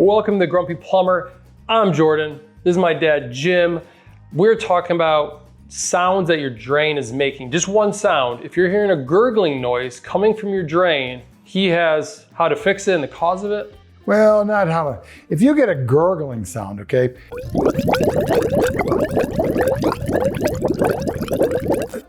Welcome to the Grumpy Plumber. I'm Jordan. This is my dad, Jim. We're talking about sounds that your drain is making. Just one sound. If you're hearing a gurgling noise coming from your drain, he has how to fix it and the cause of it. Well, not how to. If you get a gurgling sound, okay?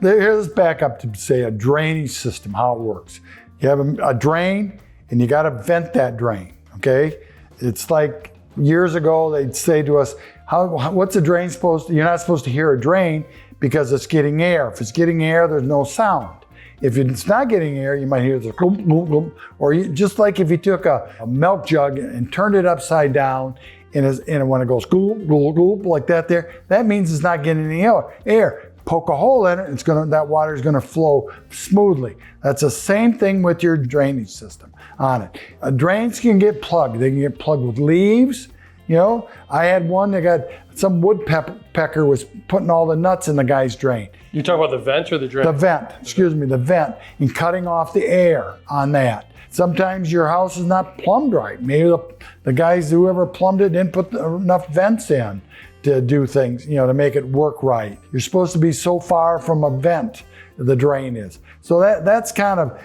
Here's back up to say a drainage system, how it works. You have a drain and you got to vent that drain, okay? It's like years ago they'd say to us, what's a drain supposed to, you're not supposed to hear a drain because it's getting air. If it's getting air, there's no sound. If it's not getting air, you might hear the gloop, gloop, gloop. Or just like if you took a milk jug and turned it upside down and when it goes gloop, gloop, gloop, like that there, that means it's not getting any air. Poke a hole in it, that water is gonna flow smoothly. That's the same thing with your drainage system on it. Drains can get plugged. They can get plugged with leaves. You know, I had one that got, some woodpecker was putting all the nuts in the guy's drain. You talking about the vent or the drain? The vent, the vent, and cutting off the air on that. Sometimes your house is not plumbed right. Maybe the guys, whoever plumbed it, didn't put enough vents in to do things, you know, to make it work right. You're supposed to be so far from a vent, the drain is. So that's kind of,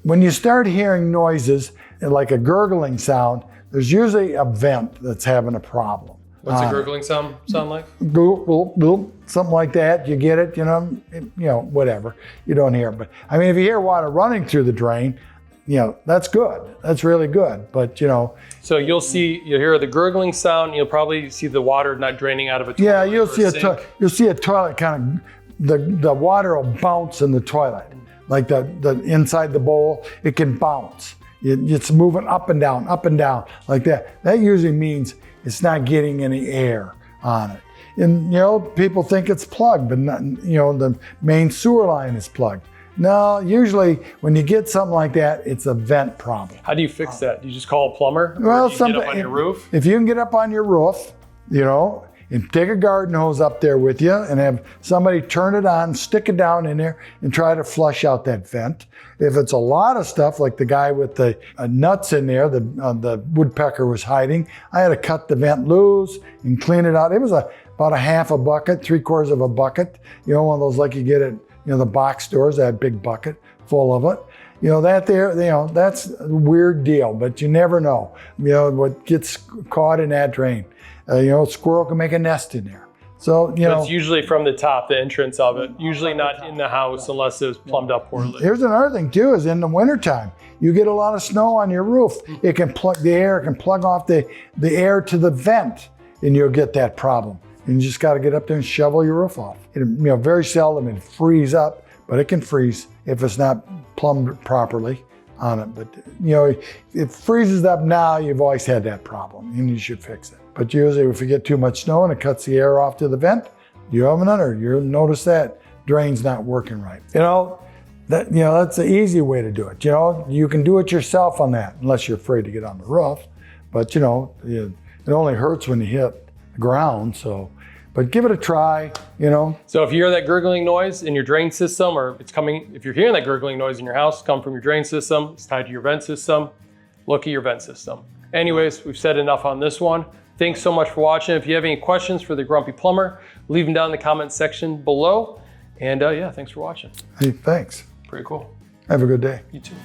when you start hearing noises like a gurgling sound, there's usually a vent that's having a problem. What's a gurgling sound like? Gloop, gloop, gloop, something like that. You get it, you know, whatever. You don't hear it. But I mean, if you hear water running through the drain, you know, that's good. That's really good. But, you know. So you'll hear the gurgling sound. You'll probably see the water not draining out of a toilet. Yeah, you'll see a toilet kind of, the water will bounce in the toilet. Like the inside the bowl, it can bounce. It's moving up and down like that. That usually means it's not getting any air on it. And, you know, people think it's plugged, but not, you know, the main sewer line is plugged. No, usually when you get something like that, it's a vent problem. How do you fix that? Do you just call a plumber? Well, or do you get up on your roof? If you can get up on your roof, you know, and take a garden hose up there with you and have somebody turn it on, stick it down in there and try to flush out that vent. If it's a lot of stuff, like the guy with the nuts in there, the woodpecker was hiding, I had to cut the vent loose and clean it out. It was about a half a bucket, 3/4 of a bucket. You know, one of those like you get at, you know, the box stores, that big bucket full of it. You know, that there, you know, that's a weird deal, but you never know, you know, what gets caught in that drain. You know, a squirrel can make a nest in there. So, you know. It's usually from the top, the entrance of it. Usually not in the house unless it was plumbed up poorly. Here's another thing too, is in the wintertime, you get a lot of snow on your roof. It can plug the air, it can plug off the air to the vent, and you'll get that problem. And you just got to get up there and shovel your roof off. You know, very seldom it freeze up, but it can freeze if it's not plumbed properly on it. But, you know, if it freezes up now, you've always had that problem and you should fix it. But usually if you get too much snow and it cuts the air off to the vent, you'll notice that drain's not working right. You know, that's the easy way to do it. You know, you can do it yourself on that, unless you're afraid to get on the roof. But, you know, it only hurts when you hit the ground, so. But give it a try, you know. So if you hear that gurgling noise in your drain system, or if you're hearing that gurgling noise in your house, come from your drain system, it's tied to your vent system, look at your vent system. Anyways, we've said enough on this one. Thanks so much for watching. If you have any questions for the Grumpy Plumber, leave them down in the comments section below. And yeah, thanks for watching. Hey, thanks. Pretty cool. Have a good day. You too.